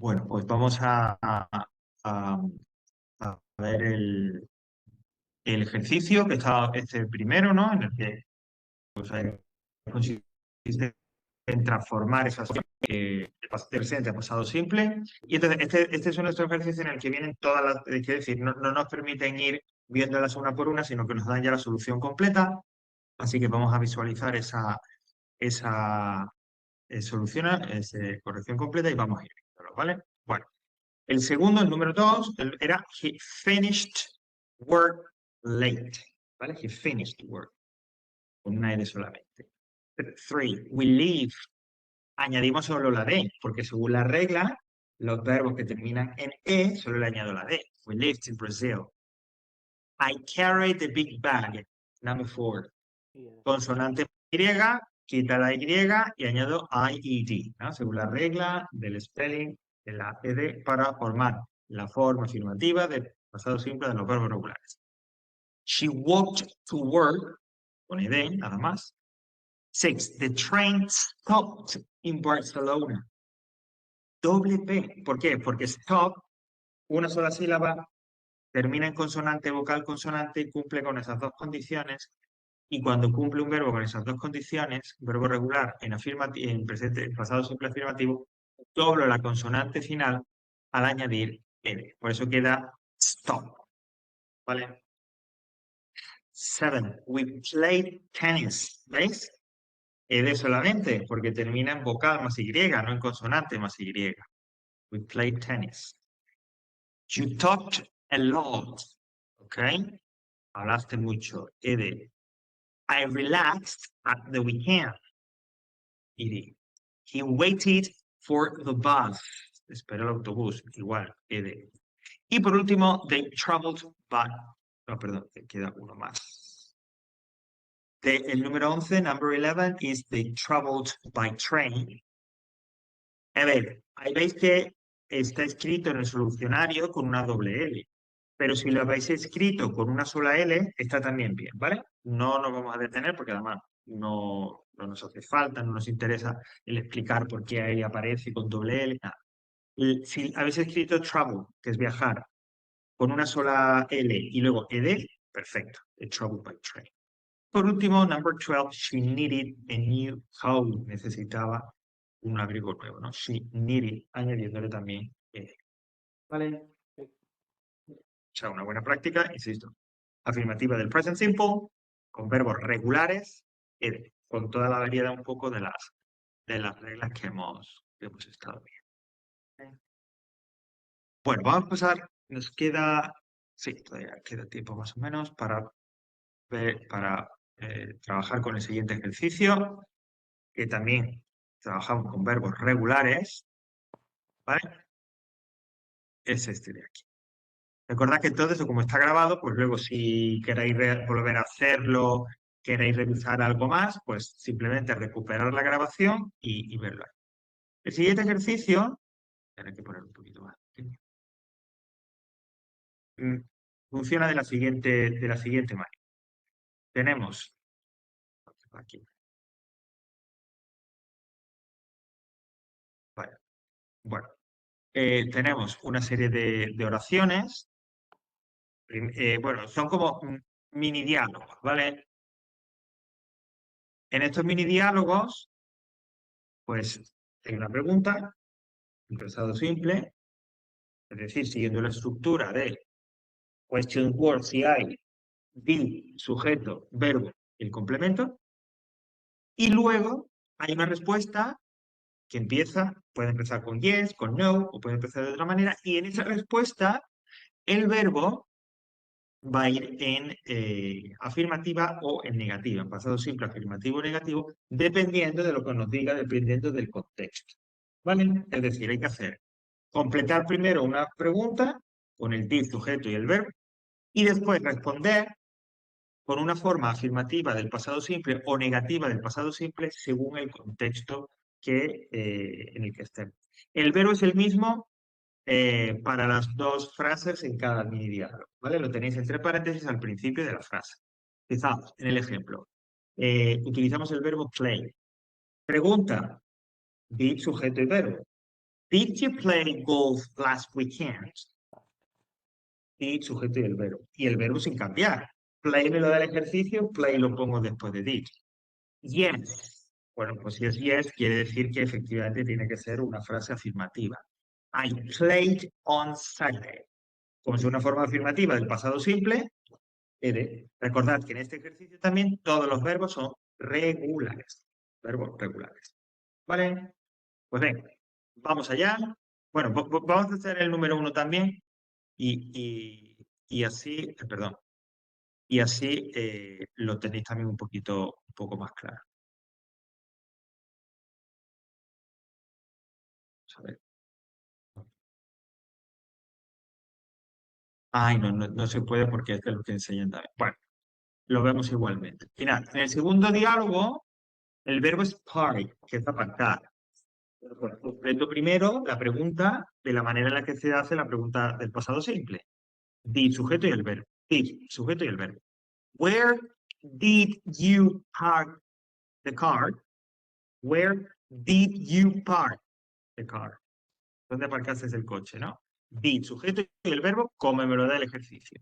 Bueno, pues vamos a ver el ejercicio que está este primero, ¿no? En el que pues, consiste en transformar esas de presente a pasado simple. Y entonces, este es nuestro ejercicio en el que vienen todas las, es decir, no nos permiten ir viéndolas una por una, sino que nos dan ya la solución completa. Así que vamos a visualizar esa solución, esa corrección completa y vamos a ir viéndolo, ¿vale? Bueno. El segundo, el número 2, era he finished work late. ¿Vale? He finished work. Con una R solamente. 3, we leave. Añadimos solo la D, porque según la regla, los verbos que terminan en E solo le añado la D. We lived in Brazil. I carried the big bag. Number 4. Consonante Y, quita la Y y añado IED, ¿no? Según la regla del spelling de la ED para formar la forma afirmativa del pasado simple de los verbos regulares. She walked to work, con ED, nada más. 6. The train stopped in Barcelona. Doble P. ¿Por qué? Porque stop, una sola sílaba, termina en consonante, vocal, consonante y cumple con esas dos condiciones. Y cuando cumple un verbo con esas dos condiciones, un verbo regular en presente, en pasado simple afirmativo, doblo la consonante final al añadir ed. Por eso queda stop. ¿Vale? 7. We played tennis. ¿Veis? Ed solamente, porque termina en vocal más Y, no en consonante más Y. We played tennis. You talked a lot. ¿Ok? Hablaste mucho. Ed. I relaxed at the weekend. Ed. He waited for the bus. Esperó el autobús. Igual. Ed. Y por último, they traveled by. No, perdón, queda uno más. El número 11, number 11, is they traveled by train. A ver, ahí veis que está escrito en el solucionario con una doble L. Pero si lo habéis escrito con una sola L, está también bien, ¿vale? No nos vamos a detener porque además no nos hace falta, no nos interesa el explicar por qué ahí aparece con doble L, nada. Si habéis escrito travel, que es viajar, con una sola L y luego ed, perfecto. Travel by train. Por último, number 12, she needed a new coat. Necesitaba un abrigo nuevo, ¿no? She needed, añadiéndole también ed. ¿Vale? O sea, una buena práctica, insisto. Afirmativa del present simple, con verbos regulares, ed, con toda la variedad un poco de las reglas que hemos estado viendo. Bueno, vamos a pasar, nos queda, sí, todavía queda tiempo más o menos para trabajar con el siguiente ejercicio, que también trabajamos con verbos regulares, ¿vale? Es este de aquí. Recordad que todo eso, como está grabado, pues luego si queréis volver a hacerlo, queréis revisar algo más, pues simplemente recuperar la grabación y verlo. El siguiente ejercicio, hay que poner un poquito más, funciona de la siguiente manera. Tenemos aquí. Vale. Bueno, tenemos una serie de oraciones. Bueno, son como mini diálogos, ¿vale? En estos mini diálogos, pues hay una pregunta, un pasado simple, es decir, siguiendo la estructura de question word, si hay be, sujeto, verbo y el complemento. Y luego hay una respuesta que puede empezar con yes, con no, o puede empezar de otra manera, y en esa respuesta el verbo va a ir en afirmativa o en negativa, en pasado simple, afirmativo o negativo, dependiendo de lo que nos diga, dependiendo del contexto. ¿Vale? Es decir, hay que completar primero una pregunta con el did, sujeto y el verbo, y después responder con una forma afirmativa del pasado simple o negativa del pasado simple según el contexto en el que estemos. El verbo es el mismo para las dos frases en cada mini diálogo, ¿vale? Lo tenéis entre paréntesis al principio de la frase. Fijaos en el ejemplo. Utilizamos el verbo play. Pregunta, did, sujeto y verbo. Did you play golf last weekend? Y sujeto y el verbo. Y el verbo sin cambiar. Play me lo da el ejercicio, play lo pongo después de did. Yes. Bueno, pues si es yes, quiere decir que efectivamente tiene que ser una frase afirmativa. I played on Saturday. Como es una forma afirmativa del pasado simple, he de recordar que en este ejercicio también todos los verbos son regulares. Verbos regulares. ¿Vale? Pues venga, vamos allá. Bueno, vamos a hacer el número uno también y así, perdón, y así lo tenéis también un poco más claro. Vamos a ver. Ay, no se puede porque este es lo que enseñan también. Bueno, lo vemos igualmente. Mirad, en el segundo diálogo, el verbo es party, que es aparcar. Bueno, completo primero la pregunta de la manera en la que se hace la pregunta del pasado simple. Did, sujeto y el verbo. Did, sujeto y el verbo. Where did you park the car? Where did you park the car? ¿Dónde aparcaste el coche, no? Did, sujeto y el verbo, como me lo da el ejercicio.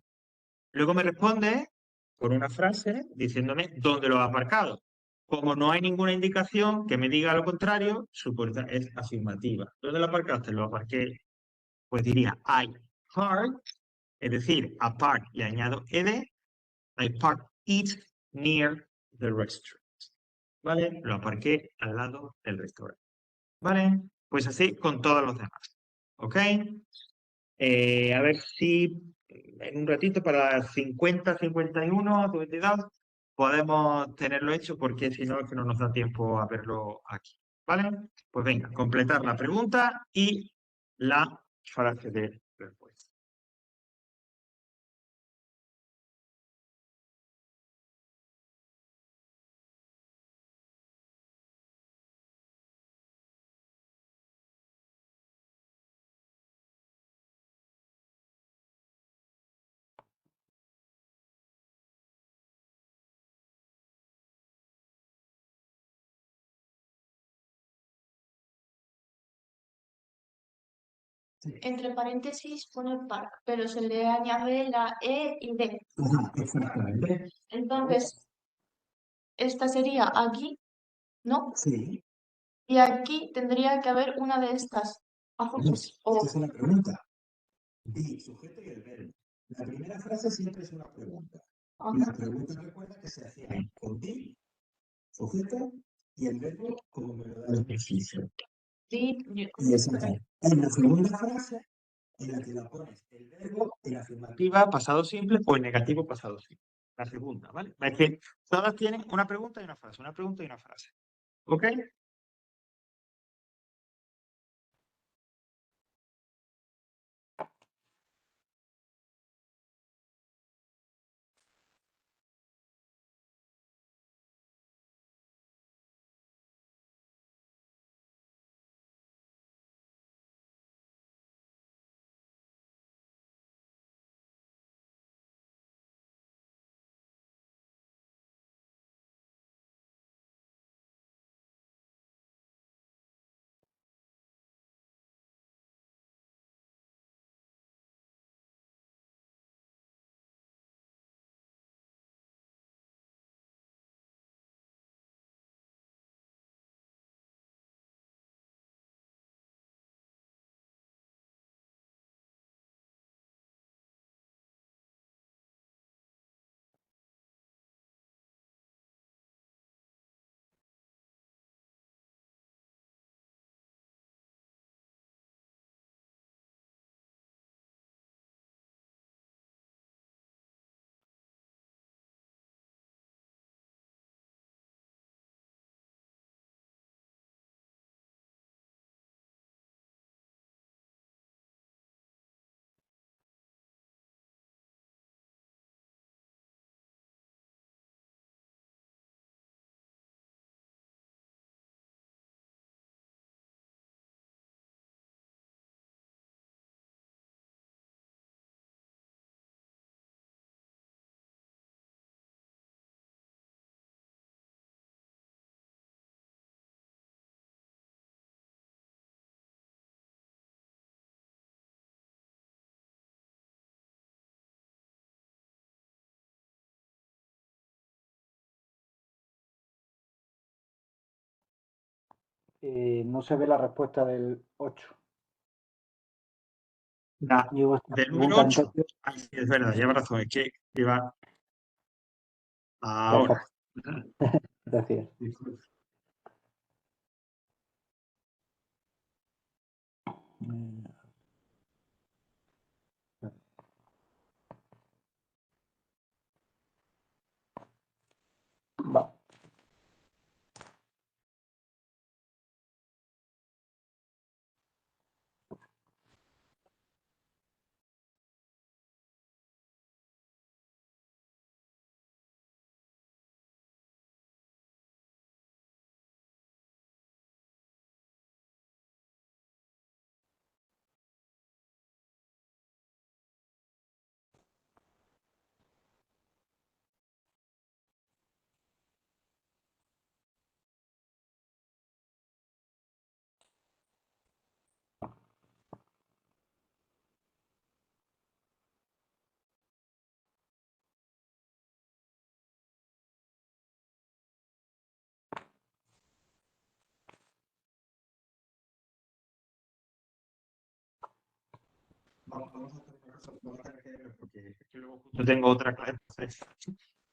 Luego me responde con una frase diciéndome dónde lo ha aparcado. Como no hay ninguna indicación que me diga lo contrario, su respuesta es afirmativa. ¿Dónde lo aparcaste? Lo aparqué. Pues diría I parked, es decir, a park le añado ed, I parked it near the restaurant. ¿Vale? Lo aparqué al lado del restaurante. ¿Vale? Pues así con todos los demás. ¿Ok? A ver si en un ratito para las 50, 51, 52 podemos tenerlo hecho porque si no es que no nos da tiempo a verlo aquí. ¿Vale? Pues venga, completar la pregunta y la frase de respuesta. Entre paréntesis pone park, pero se le añade la E y D. Exactamente. Entonces, esta sería aquí, ¿no? Sí. Y aquí tendría que haber una de estas. Esta es una pregunta. Di, sujeto y el verbo. La primera frase siempre es una pregunta. La pregunta recuerda que se hacía con di, sujeto y el verbo como me lo da el ejercicio. Sí, Y esa es. En la segunda frase, en la que la pones el verbo en afirmativa, pasado simple o en negativo, pasado simple. La segunda, ¿vale? Es que todas tienen una pregunta y una frase, una pregunta y una frase. ¿Ok? no se ve la respuesta del 8. Del número 8. Ay, sí, es verdad, lleva razón, es que iba ahora. Gracias. Va. Vamos a hacer una cosa, vamos a tener que ver, porque es que luego justo tengo otra clase,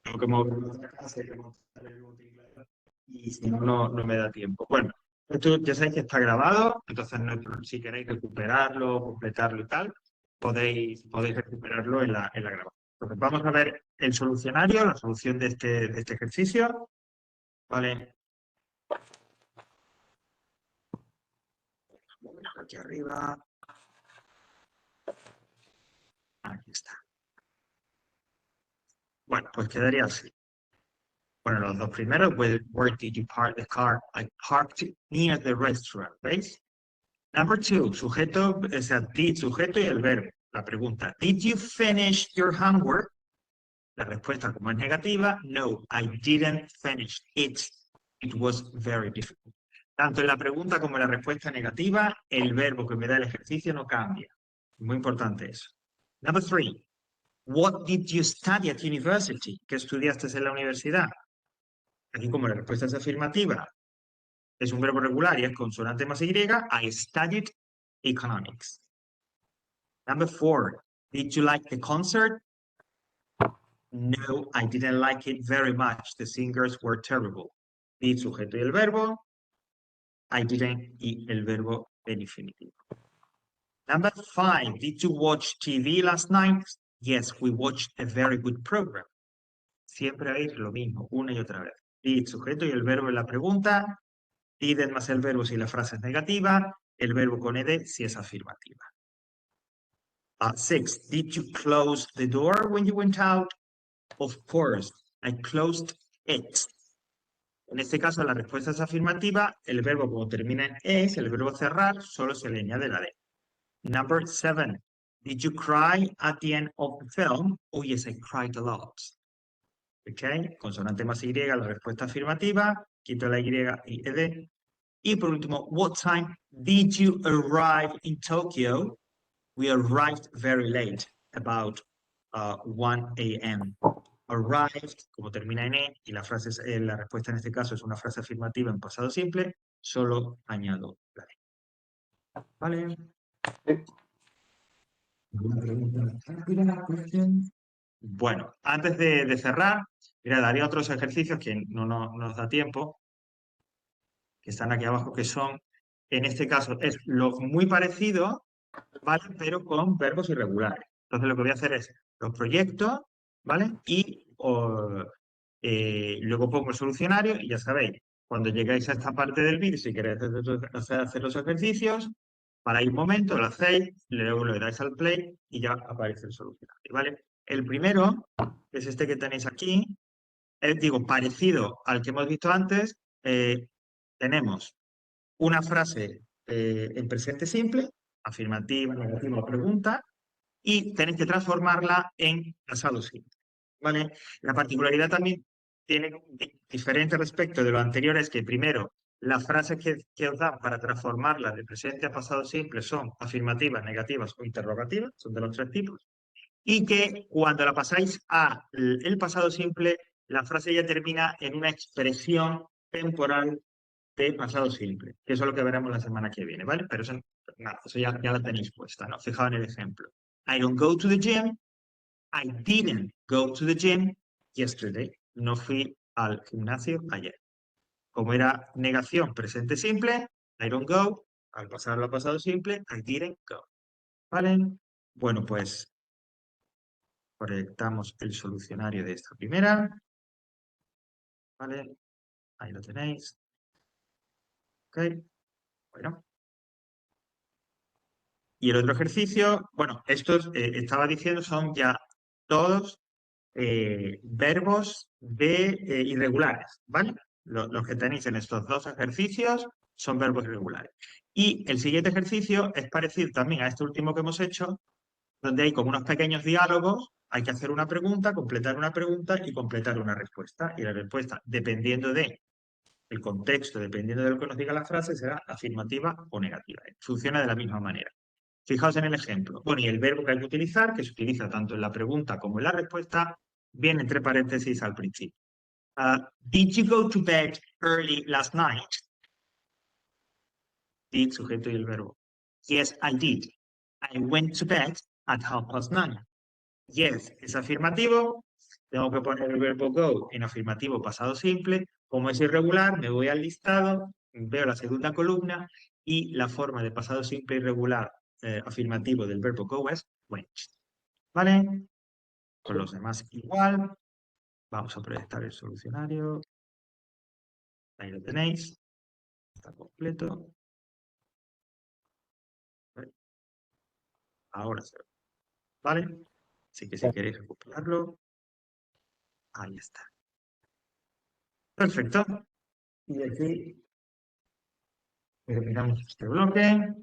tengo que moverme a otra clase, que montar el bote y si no, no me da tiempo. Bueno, esto ya sabéis que está grabado, entonces si queréis recuperarlo, completarlo y tal, podéis recuperarlo en la grabación. Entonces vamos a ver el solucionario, la solución de este ejercicio, ¿vale? Aquí arriba. Aquí está. Bueno, pues quedaría así. Bueno, los dos primeros, where did you park the car? I parked near the restaurant, ¿veis? Number 2, sujeto, o sea, did, sujeto y el verbo. La pregunta, did you finish your homework? La respuesta, como es negativa, no, I didn't finish it. It was very difficult. Tanto en la pregunta como en la respuesta negativa, el verbo que me da el ejercicio no cambia. Muy importante eso. Number 3, what did you study at university? ¿Qué estudiaste en la universidad? Aquí como la respuesta es afirmativa, es un verbo regular y es consonante más Y, I studied economics. Number 4, did you like the concert? No, I didn't like it very much. The singers were terrible. Did, sujeto y el verbo. I didn't y el verbo en infinitivo. Number 5, did you watch TV last night? Yes, we watched a very good program. Siempre veis lo mismo, una y otra vez. Did, sujeto y el verbo en la pregunta. Did más el verbo si la frase es negativa. El verbo con ed si es afirmativa. 6, did you close the door when you went out? Of course, I closed it. En este caso, la respuesta es afirmativa. El verbo, como termina en es, el verbo cerrar, solo se le añade la D. Number 7. Did you cry at the end of the film? Oh, yes, I cried a lot. Ok, consonante más Y, la respuesta afirmativa. Quito la Y y ED. Y por último, what time did you arrive in Tokyo? We arrived very late, about 1 a.m. Arrived, como termina en E, y la respuesta en este caso es una frase afirmativa en pasado simple, solo añado la D. ¿Vale? Bueno, antes de cerrar, mira, daría otros ejercicios que no nos da tiempo, que están aquí abajo, que son, en este caso, es lo muy parecido, ¿vale? Pero con verbos irregulares. Entonces lo que voy a hacer es los proyectos, ¿vale? Y luego pongo el solucionario y ya sabéis, cuando llegáis a esta parte del vídeo, si queréis hacer los ejercicios, paráis un momento, lo hacéis, luego le dais al play y ya aparece el solucionario, ¿vale? El primero, que es este que tenéis aquí, es, digo, parecido al que hemos visto antes, tenemos una frase en presente simple, afirmativa, negativa o pregunta, y tenéis que transformarla en pasado simple. ¿Vale? La particularidad también tiene diferente respecto de lo anterior, es que primero, las frases que os dan para transformarlas de presente a pasado simple son afirmativas, negativas o interrogativas, son de los tres tipos, y que cuando la pasáis a el pasado simple, la frase ya termina en una expresión temporal de pasado simple, que eso es lo que veremos la semana que viene, ¿vale? Pero eso, nada, eso ya la tenéis puesta, ¿no? Fijaos en el ejemplo. I don't go to the gym. I didn't go to the gym yesterday. No fui al gimnasio ayer. Como era negación presente simple, I don't go. Al pasarlo a pasado simple, I didn't go. ¿Vale? Bueno, pues proyectamos el solucionario de esta primera. ¿Vale? Ahí lo tenéis. Ok. Bueno. Y el otro ejercicio, bueno, estos, estaba diciendo, son ya todos verbos de irregulares, ¿vale? Los que tenéis en estos dos ejercicios son verbos irregulares. Y el siguiente ejercicio es parecido también a este último que hemos hecho, donde hay como unos pequeños diálogos, hay que hacer una pregunta, completar una pregunta y completar una respuesta. Y la respuesta, dependiendo de el contexto, dependiendo de lo que nos diga la frase, será afirmativa o negativa. Funciona de la misma manera. Fijaos en el ejemplo. Bueno, y el verbo que hay que utilizar, que se utiliza tanto en la pregunta como en la respuesta, viene entre paréntesis al principio. Did you go to bed early last night? Did, sujeto y el verbo. Yes, I did. I went to bed at 9:30. Yes es afirmativo. Tengo que poner el verbo go en afirmativo pasado simple. Como es irregular, me voy al listado, veo la segunda columna y la forma de pasado simple irregular afirmativo del verbo go es went. ¿Vale? Con los demás igual. Vamos a proyectar el solucionario. Ahí lo tenéis. Está completo. Ahora se ve. ¿Vale? Así que si queréis recuperarlo, ahí está. Perfecto. Y aquí terminamos este bloque.